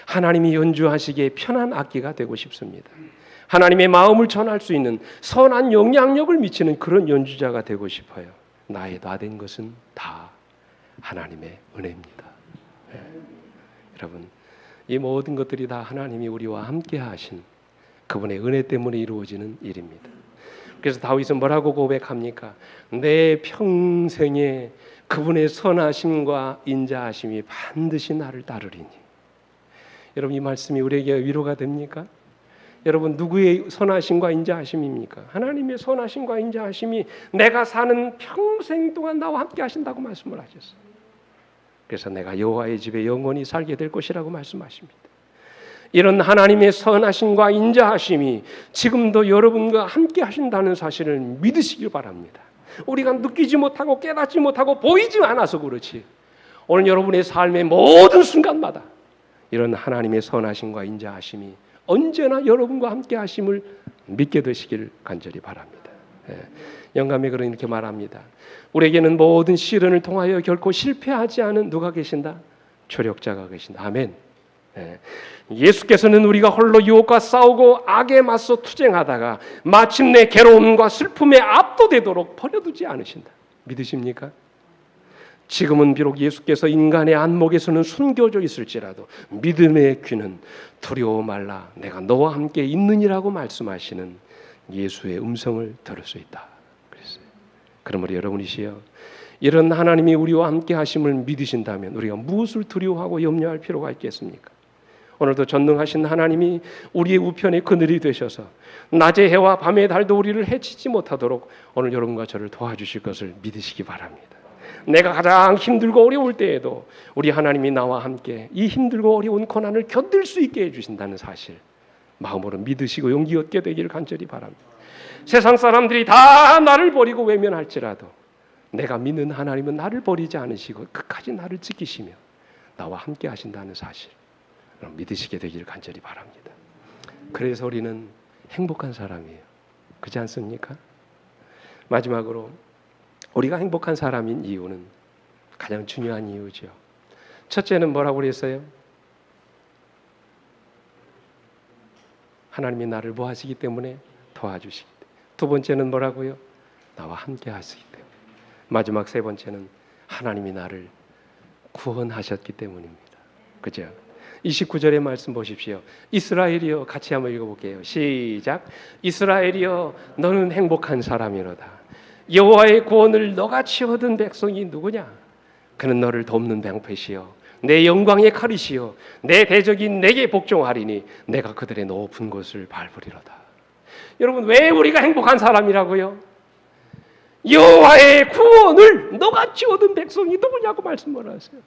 하나님이 연주하시기에 편한 악기가 되고 싶습니다. 하나님의 마음을 전할 수 있는 선한 영향력을 미치는 그런 연주자가 되고 싶어요. 나의 다 된 것은 다 하나님의 은혜입니다. 여러분, 이 모든 것들이 다 하나님이 우리와 함께 하신 그분의 은혜 때문에 이루어지는 일입니다. 그래서 다윗은 뭐라고 고백합니까? 내 평생에 그분의 선하심과 인자하심이 반드시 나를 따르리니. 여러분, 이 말씀이 우리에게 위로가 됩니까? 여러분, 누구의 선하심과 인자하심입니까? 하나님의 선하심과 인자하심이 내가 사는 평생 동안 나와 함께 하신다고 말씀을 하셨어요. 그래서 내가 여호와의 집에 영원히 살게 될 것이라고 말씀하십니다. 이런 하나님의 선하심과 인자하심이 지금도 여러분과 함께 하신다는 사실을 믿으시길 바랍니다. 우리가 느끼지 못하고 깨닫지 못하고 보이지 않아서 그렇지, 오늘 여러분의 삶의 모든 순간마다 이런 하나님의 선하심과 인자하심이 언제나 여러분과 함께 하심을 믿게 되시길 간절히 바랍니다. 영감의 글은 이렇게 말합니다. 우리에게는 모든 시련을 통하여 결코 실패하지 않은 누가 계신다? 조력자가 계신다. 아멘. 예수께서는 우리가 홀로 유혹과 싸우고 악에 맞서 투쟁하다가 마침내 괴로움과 슬픔에 압도되도록 버려두지 않으신다. 믿으십니까? 지금은 비록 예수께서 인간의 안목에서는 숨겨져 있을지라도 믿음의 귀는 두려워 말라 내가 너와 함께 있느니라고 말씀하시는 예수의 음성을 들을 수 있다. 그랬어요. 그러므로 여러분이시여, 이런 하나님이 우리와 함께 하심을 믿으신다면 우리가 무엇을 두려워하고 염려할 필요가 있겠습니까? 오늘도 전능하신 하나님이 우리의 우편의 그늘이 되셔서 낮의 해와 밤의 달도 우리를 해치지 못하도록 오늘 여러분과 저를 도와주실 것을 믿으시기 바랍니다. 내가 가장 힘들고 어려울 때에도 우리 하나님이 나와 함께 이 힘들고 어려운 고난을 견딜 수 있게 해주신다는 사실 마음으로 믿으시고 용기 얻게 되기를 간절히 바랍니다. 세상 사람들이 다 나를 버리고 외면할지라도 내가 믿는 하나님은 나를 버리지 않으시고 끝까지 나를 지키시며 나와 함께 하신다는 사실 믿으시게 되기를 간절히 바랍니다. 그래서 우리는 행복한 사람이에요. 그렇지 않습니까? 마지막으로 우리가 행복한 사람인 이유는 가장 중요한 이유죠. 첫째는 뭐라고 그랬어요? 하나님이 나를 뭐 하시기 때문에? 도와주시기 때문에. 두 번째는 뭐라고요? 나와 함께 하시기 때문에. 마지막 세 번째는 하나님이 나를 구원하셨기 때문입니다. 그죠? 29절의 말씀 보십시오. 이스라엘이여, 같이 한번 읽어볼게요. 시작. 이스라엘이여, 너는 행복한 사람이로다. 여호와의 구원을 너같이 얻은 백성이 누구냐? 그는 너를 돕는 방패시여 내 영광의 칼이시여 내 대적이 내게 복종하리니 내가 그들의 높은 곳을 밟으리로다. 여러분, 왜 우리가 행복한 사람이라고요? 여호와의 구원을 너같이 얻은 백성이 누구냐고 말씀을 하세요.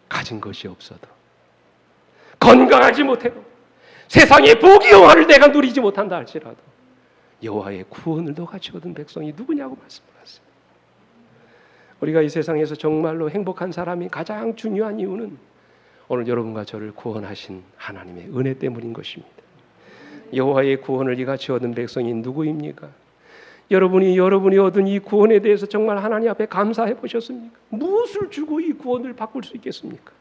가진 것이 없어도, 건강하지 못해도, 세상의 복이 영화를 내가 누리지 못한다 할지라도 여호와의 구원을 너같이 얻은 백성이 누구냐고 말씀을 하세요. 우리가 이 세상에서 정말로 행복한 사람이 가장 중요한 이유는 오늘 여러분과 저를 구원하신 하나님의 은혜 때문인 것입니다. 여호와의 구원을 이같이 얻은 백성이 누구입니까? 여러분이 얻은 이 구원에 대해서 정말 하나님 앞에 감사해 보셨습니까? 무엇을 주고 이 구원을 바꿀 수 있겠습니까?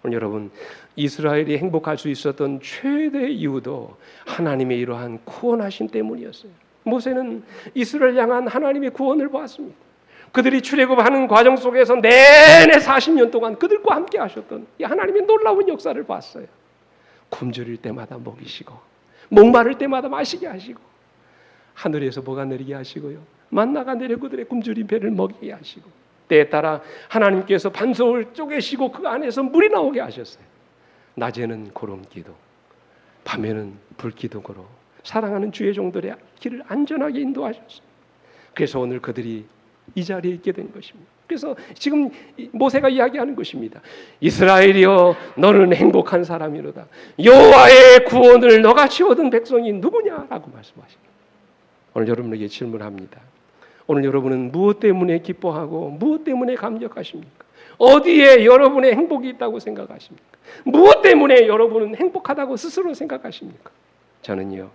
오늘 여러분, 이스라엘이 행복할 수 있었던 최대 이유도 하나님의 이러한 구원하심 때문이었어요. 모세는 이스라엘 향한 하나님의 구원을 보았습니다. 그들이 출애굽하는 과정 속에서 내내 40년 동안 그들과 함께 하셨던 이 하나님의 놀라운 역사를 봤어요. 굶주릴 때마다 먹이시고 목마를 때마다 마시게 하시고 하늘에서 뭐가 내리게 하시고요, 만나가 내려 그들의 굶주린 배를 먹이게 하시고 때에 따라 하나님께서 반석을 쪼개시고 그 안에서 물이 나오게 하셨어요. 낮에는 구름기둥, 밤에는 불기둥으로 사랑하는 주의 종들의 길을 안전하게 인도하셨어요. 그래서 오늘 그들이 이 자리에 있게 된 것입니다. 그래서 지금 모세가 이야기하는 것입니다. 이스라엘이여, 너는 행복한 사람이로다. 여호와의 구원을 너같이 얻은 백성이 누구냐라고 말씀하십니다. 오늘 여러분에게 질문합니다. 오늘 여러분은 무엇 때문에 기뻐하고 무엇 때문에 감격하십니까? 어디에 여러분의 행복이 있다고 생각하십니까? 무엇 때문에 여러분은 행복하다고 스스로 생각하십니까? 저는요,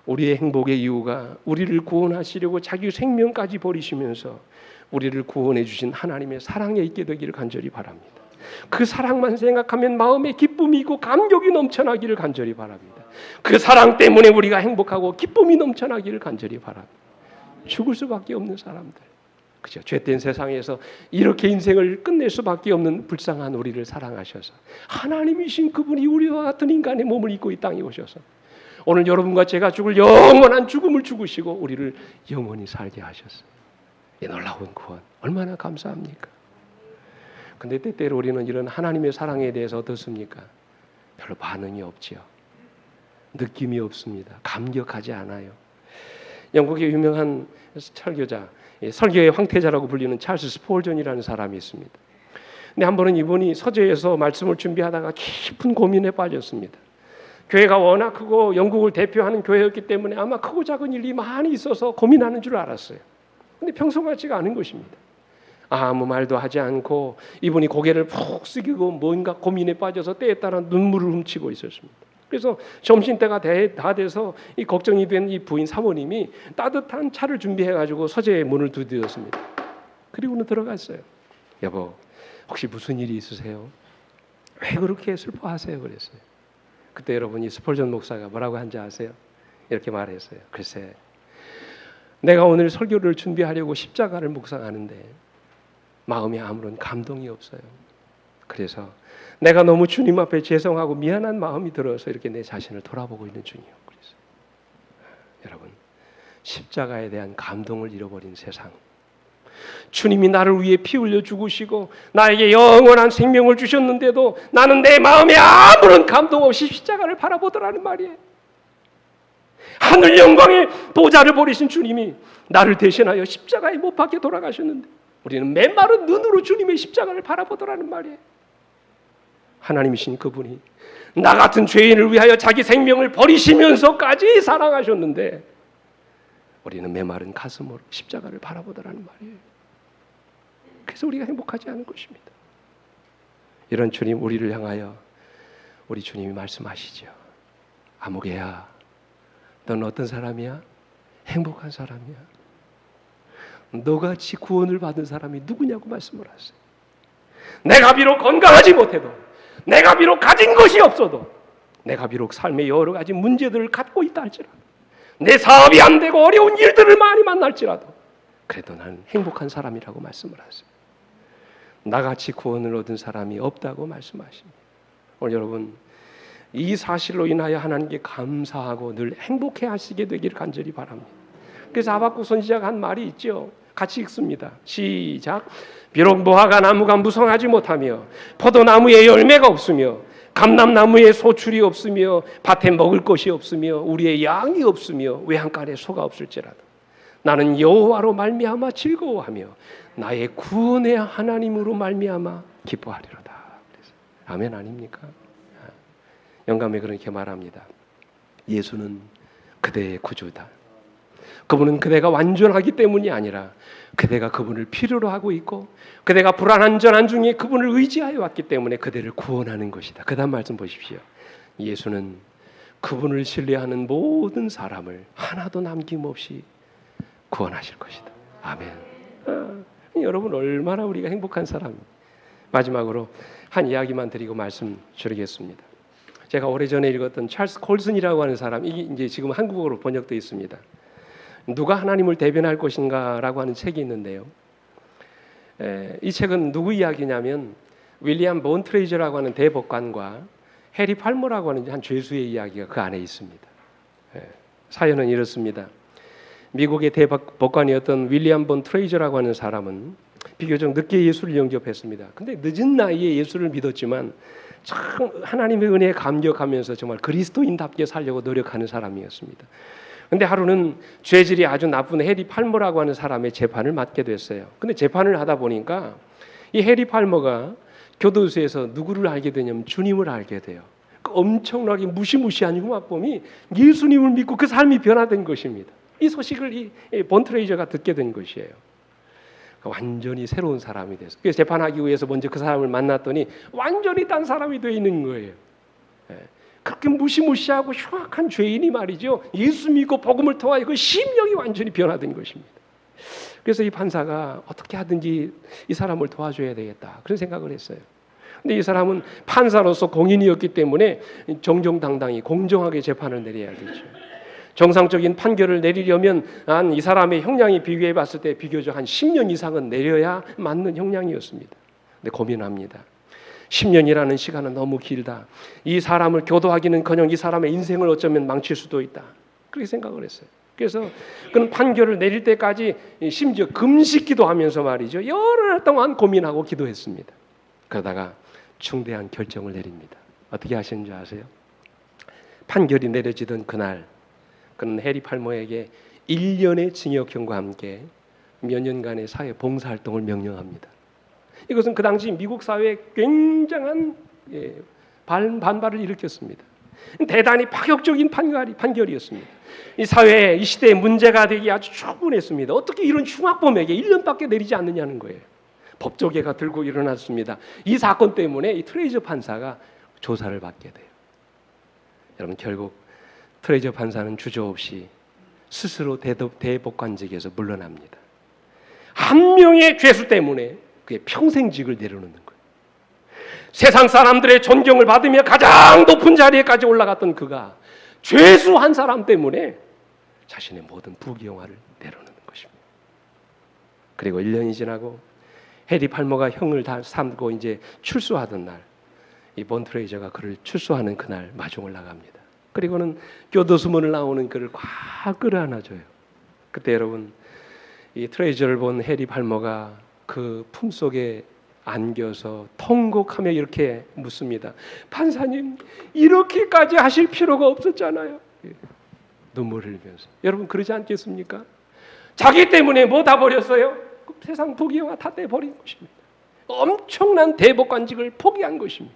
우리의 행복의 이유가 우리를 구원하시려고 자기 생명까지 버리시면서 우리를 구원해 주신 하나님의 사랑에 있게 되기를 간절히 바랍니다. 그 사랑만 생각하면 마음에 기쁨이 있고 감격이 넘쳐나기를 간절히 바랍니다. 그 사랑 때문에 우리가 행복하고 기쁨이 넘쳐나기를 간절히 바랍니다. 죽을 수밖에 없는 사람들, 그죠? 죄된 세상에서 이렇게 인생을 끝낼 수밖에 없는 불쌍한 우리를 사랑하셔서 하나님이신 그분이 우리와 같은 인간의 몸을 입고 이 땅에 오셔서 오늘 여러분과 제가 죽을 영원한 죽음을 죽으시고 우리를 영원히 살게 하셨어요. 이 놀라운 구원 얼마나 감사합니까? 근데 때때로 우리는 이런 하나님의 사랑에 대해서 어떻습니까? 별로 반응이 없지요. 느낌이 없습니다. 감격하지 않아요. 영국의 유명한 설교자, 설교의 황태자라고 불리는 찰스 스폴전이라는 사람이 있습니다. 근데 한 번은 이분이 서재에서 말씀을 준비하다가 깊은 고민에 빠졌습니다. 교회가 워낙 크고 영국을 대표하는 교회였기 때문에 아마 크고 작은 일이 많이 있어서 고민하는 줄 알았어요. 근데 평소 같지가 않은 것입니다. 아무 말도 하지 않고 이분이 고개를 푹 숙이고 뭔가 고민에 빠져서 때에 따라 눈물을 훔치고 있었습니다. 그래서 점심때가 다 돼서 이 걱정이 된 이 부인 사모님이 따뜻한 차를 준비해가지고 서재의 문을 두드렸습니다. 그리고는 들어갔어요. 여보, 혹시 무슨 일이 있으세요? 왜 그렇게 슬퍼하세요? 그랬어요. 그때 여러분 이 스폴전 목사가 뭐라고 한지 아세요? 이렇게 말했어요. 글쎄, 내가 오늘 설교를 준비하려고 십자가를 묵상하는데 마음에 아무런 감동이 없어요. 그래서 내가 너무 주님 앞에 죄송하고 미안한 마음이 들어서 이렇게 내 자신을 돌아보고 있는 중이에요. 그래서 여러분, 십자가에 대한 감동을 잃어버린 세상, 주님이 나를 위해 피 흘려 죽으시고 나에게 영원한 생명을 주셨는데도 나는 내 마음에 아무런 감동 없이 십자가를 바라보더라는 말이에요. 하늘 영광의 보좌를 버리신 주님이 나를 대신하여 십자가에 못 박혀 돌아가셨는데 우리는 메마른 눈으로 주님의 십자가를 바라보더라는 말이에요. 하나님이신 그분이 나 같은 죄인을 위하여 자기 생명을 버리시면서까지 사랑하셨는데 우리는 메마른 가슴으로 십자가를 바라보더라는 말이에요. 그래서 우리가 행복하지 않은 것입니다. 이런 주님, 우리를 향하여 우리 주님이 말씀하시죠. 아무개야, 넌 어떤 사람이야? 행복한 사람이야. 너같이 구원을 받은 사람이 누구냐고 말씀을 하세요. 내가 비록 건강하지 못해도, 내가 비록 가진 것이 없어도, 내가 비록 삶의 여러 가지 문제들을 갖고 있다 할지라도, 내 사업이 안 되고 어려운 일들을 많이 만날지라도 그래도 나는 행복한 사람이라고 말씀을 하세요. 나같이 구원을 얻은 사람이 없다고 말씀하십니다. 오늘 여러분, 이 사실로 인하여 하나님께 감사하고 늘 행복해 하시게 되기를 간절히 바랍니다. 그래서 하박국 선지자가 한 말이 있죠. 같이 읽습니다. 시작. 비록 무화과 나무가 무성하지 못하며 포도나무에 열매가 없으며 감람나무에 소출이 없으며 밭에 먹을 것이 없으며 우리의 양이 없으며 외양간에 소가 없을지라도 나는 여호와로 말미암아 즐거워하며 나의 구원의 하나님으로 말미암아 기뻐하리로다. 아멘 아닙니까? 영감에 그렇게 말합니다. 예수는 그대의 구주다. 그분은 그대가 완전하기 때문이 아니라 그대가 그분을 필요로 하고 있고 그대가 불안한 전환 중에 그분을 의지하여 왔기 때문에 그대를 구원하는 것이다. 그 다음 말씀 보십시오. 예수는 그분을 신뢰하는 모든 사람을 하나도 남김없이 구원하실 것이다. 아멘. 여러분, 얼마나 우리가 행복한 사람입니다. 마지막으로 한 이야기만 드리고 말씀 드리겠습니다. 제가 오래전에 읽었던 찰스 콜슨이라고 하는 사람, 이게 이제 지금 한국어로 번역되어 있습니다. 누가 하나님을 대변할 것인가라고 하는 책이 있는데요. 이 책은 누구 이야기냐면 윌리엄 몬트레이저라고 하는 대법관과 해리 팔머라고 하는 한 죄수의 이야기가 그 안에 있습니다. 사연은 이렇습니다. 미국의 대법관이었던 윌리엄 본 트레이저라고 하는 사람은 비교적 늦게 예수를 영접했습니다. 근데 늦은 나이에 예수를 믿었지만 참 하나님의 은혜에 감격하면서 정말 그리스도인답게 살려고 노력하는 사람이었습니다. 근데 하루는 죄질이 아주 나쁜 해리 팔머라고 하는 사람의 재판을 맡게 됐어요. 근데 재판을 하다 보니까 이 해리 팔머가 교도소에서 누구를 알게 되냐면 주님을 알게 돼요. 그 엄청나게 무시무시한 흉악범이 예수님을 믿고 그 삶이 변화된 것입니다. 이 소식을 이 본트레이저가 듣게 된 것이에요. 완전히 새로운 사람이 됐어요. 그래서 재판하기 위해서 먼저 그 사람을 만났더니 완전히 딴 사람이 되어 있는 거예요. 그렇게 무시무시하고 흉악한 죄인이 말이죠. 예수 믿고 복음을 통하여 그 심령이 완전히 변화된 것입니다. 그래서 이 판사가 어떻게 하든지 이 사람을 도와줘야 되겠다 그런 생각을 했어요. 근데 이 사람은 판사로서 공인이었기 때문에 정정당당히 공정하게 재판을 내려야 되죠. 정상적인 판결을 내리려면 한 이 사람의 형량이 비교해 봤을 때 비교적 한 10년 이상은 내려야 맞는 형량이었습니다. 근데 고민합니다. 10년이라는 시간은 너무 길다. 이 사람을 교도하기는커녕 이 사람의 인생을 어쩌면 망칠 수도 있다. 그렇게 생각을 했어요. 그래서 그는 판결을 내릴 때까지 심지어 금식기도 하면서 말이죠. 여러 날 동안 고민하고 기도했습니다. 그러다가 중대한 결정을 내립니다. 어떻게 하시는지 아세요? 판결이 내려지던 그날 그는 해리 팔머에게 1년의 징역형과 함께 몇 년간의 사회 봉사활동을 명령합니다. 이것은 그 당시 미국 사회에 굉장한 반발을 일으켰습니다. 대단히 파격적인 판결이었습니다. 이 사회에 이 시대에 문제가 되기 아주 충분했습니다. 어떻게 이런 흉악범에게 1년밖에 내리지 않느냐는 거예요. 법조계가 들고 일어났습니다. 이 사건 때문에 이 트레이저 판사가 조사를 받게 돼요. 여러분 결국 트레이저 판사는 주저없이 스스로 대법관직에서 물러납니다. 한 명의 죄수 때문에 그의 평생직을 내려놓는 거예요. 세상 사람들의 존경을 받으며 가장 높은 자리에까지 올라갔던 그가 죄수 한 사람 때문에 자신의 모든 부귀영화를 내려놓는 것입니다. 그리고 1년이 지나고 해리 팔머가 형을 다 삼고 이제 출소하던 날, 이 본 트레이저가 그를 출소하는 그날 마중을 나갑니다. 그리고는 교도소문을 나오는 그를 꽉 끌어안아줘요. 그때 여러분 이 트레이저를 본 해리 팔머가 그 품속에 안겨서 통곡하며 이렇게 묻습니다. 판사님, 이렇게까지 하실 필요가 없었잖아요. 눈물을 흘리면서. 여러분 그러지 않겠습니까? 자기 때문에 뭐 다 버렸어요? 세상 부귀영화 다 떼버린 것입니다. 엄청난 대법관직을 포기한 것입니다.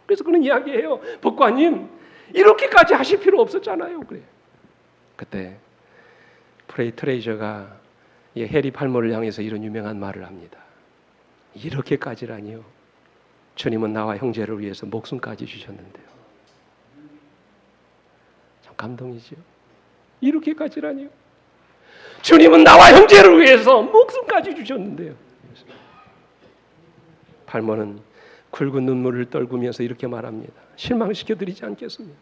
그래서 그는 이야기해요. 법관님, 이렇게까지 하실 필요 없었잖아요. 그래. 그때 트레이저가 해리 팔머를 향해서 이런 유명한 말을 합니다. 이렇게까지라니요. 주님은 나와 형제를 위해서 목숨까지 주셨는데요. 참 감동이죠. 이렇게까지라니요. 주님은 나와 형제를 위해서 목숨까지 주셨는데요. 팔머는 굵은 눈물을 떨구면서 이렇게 말합니다. 실망시켜드리지 않겠습니다.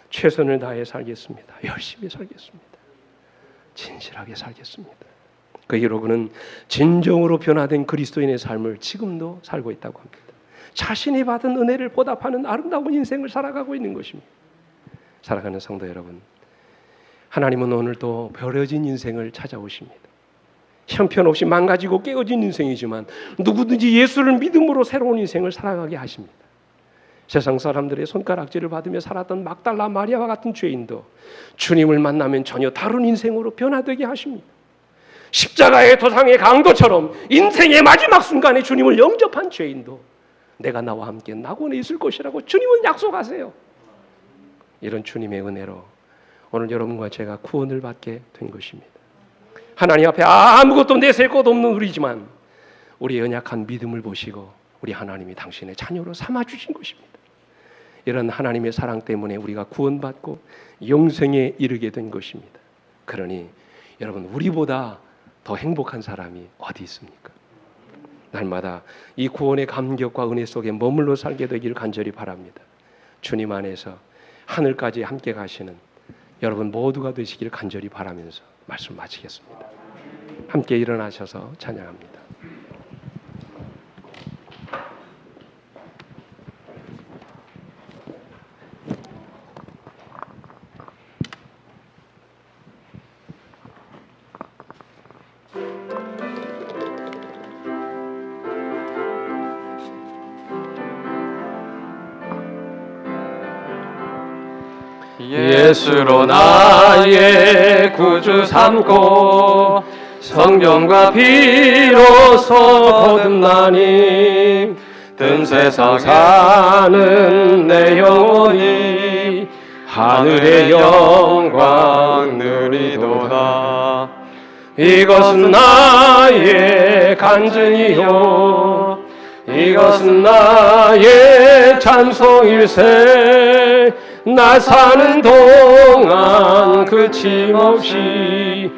최선을 다해 살겠습니다. 열심히 살겠습니다. 진실하게 살겠습니다. 그 이후로 그는 진정으로 변화된 그리스도인의 삶을 지금도 살고 있다고 합니다. 자신이 받은 은혜를 보답하는 아름다운 인생을 살아가고 있는 것입니다. 사랑하는 성도 여러분, 하나님은 오늘도 버려진 인생을 찾아오십니다. 형편없이 망가지고 깨어진 인생이지만 누구든지 예수를 믿음으로 새로운 인생을 살아가게 하십니다. 세상 사람들의 손가락질을 받으며 살았던 막달라 마리아와 같은 죄인도 주님을 만나면 전혀 다른 인생으로 변화되게 하십니다. 십자가의 도상의 강도처럼 인생의 마지막 순간에 주님을 영접한 죄인도 내가 나와 함께 낙원에 있을 것이라고 주님은 약속하세요. 이런 주님의 은혜로 오늘 여러분과 제가 구원을 받게 된 것입니다. 하나님 앞에 아무것도 내세울 것 없는 우리지만 우리의 연약한 믿음을 보시고 우리 하나님이 당신의 자녀로 삼아주신 것입니다. 이런 하나님의 사랑 때문에 우리가 구원받고 영생에 이르게 된 것입니다. 그러니 여러분 우리보다 더 행복한 사람이 어디 있습니까? 날마다 이 구원의 감격과 은혜 속에 머물러 살게 되기를 간절히 바랍니다. 주님 안에서 하늘까지 함께 가시는 여러분 모두가 되시기를 간절히 바라면서 말씀 마치겠습니다. 함께 일어나셔서 찬양합니다. 예수로 나의 구주 삼고 성령과 비로소 거듭나니 든 세상 사는 내 영혼이 하늘의 영광 누리도다. 이것은 나의 간증이요 이것은 나의 찬송일세. 나 사는 동안 그침없이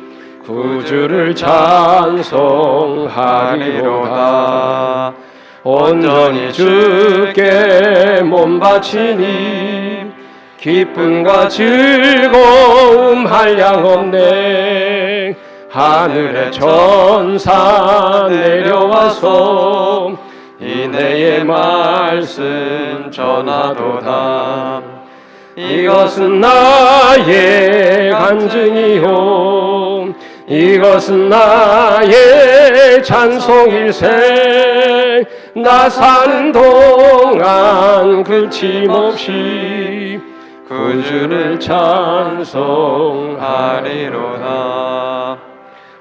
구주를 찬송하리로다. 온전히 주께 몸 바치니 기쁨과 즐거움 한량없네. 하늘의 천사 내려와서 이내의 말씀 전하도다. 이것은 나의 간증이요 이것은 나의 찬송일세 나 사는 동안 그침없이 구주를 찬송하리로다.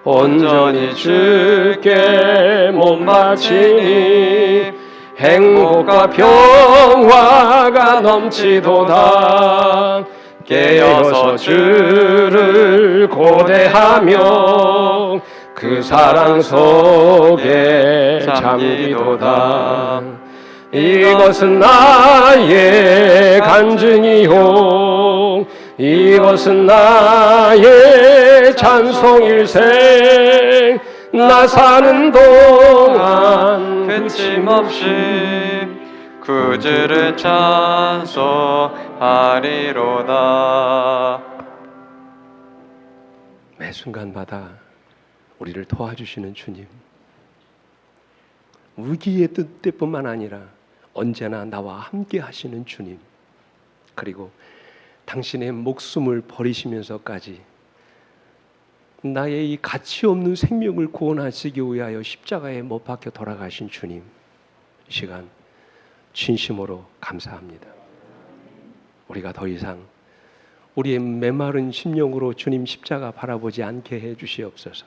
온전히 주께 몸 바치니 행복과 평화가 넘치도다. 깨어서 주를 고대하며 그 사랑 속에 잠기도다. 이것은 나의 간증이요 이것은 나의 찬송일세 나 사는 동안 그침없이 구주를 찬송하리로다. 매 순간마다 우리를 도와주시는 주님, 위기의 때뿐만 아니라 언제나 나와 함께 하시는 주님, 그리고 당신의 목숨을 버리시면서까지 나의 이 가치 없는 생명을 구원하시기 위하여 십자가에 못 박혀 돌아가신 주님, 이 시간 진심으로 감사합니다. 우리가 더 이상 우리의 메마른 심령으로 주님 십자가 바라보지 않게 해 주시옵소서.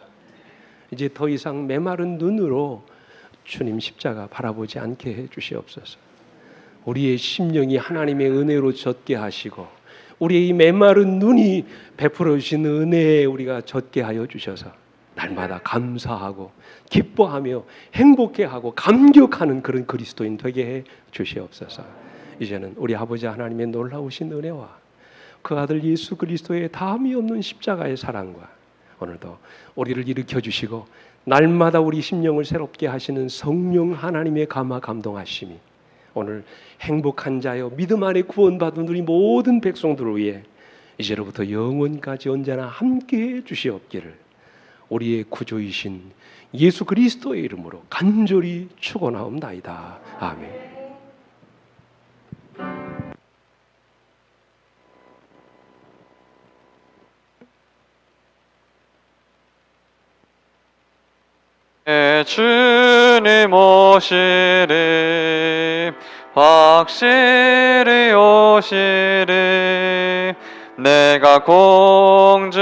이제 더 이상 메마른 눈으로 주님 십자가 바라보지 않게 해 주시옵소서. 우리의 심령이 하나님의 은혜로 젖게 하시고 우리의 이 메마른 눈이 베풀어 주신 은혜에 우리가 젖게 하여 주셔서 날마다 감사하고 기뻐하며 행복해하고 감격하는 그런 그리스도인 되게 해 주시옵소서. 이제는 우리 아버지 하나님의 놀라우신 은혜와 그 아들 예수 그리스도의 다함이 없는 십자가의 사랑과 오늘도 우리를 일으켜 주시고 날마다 우리 심령을 새롭게 하시는 성령 하나님의 감화 감동하심이 오늘 행복한 자여 믿음 안에 구원받은 우리 모든 백성들을 위해 이제로부터 영원까지 언제나 함께해 주시옵기를 우리의 구주이신 예수 그리스도의 이름으로 간절히 축원하옵나이다. 아멘. 주님 오시리 확실히 오시리 내가 공중에서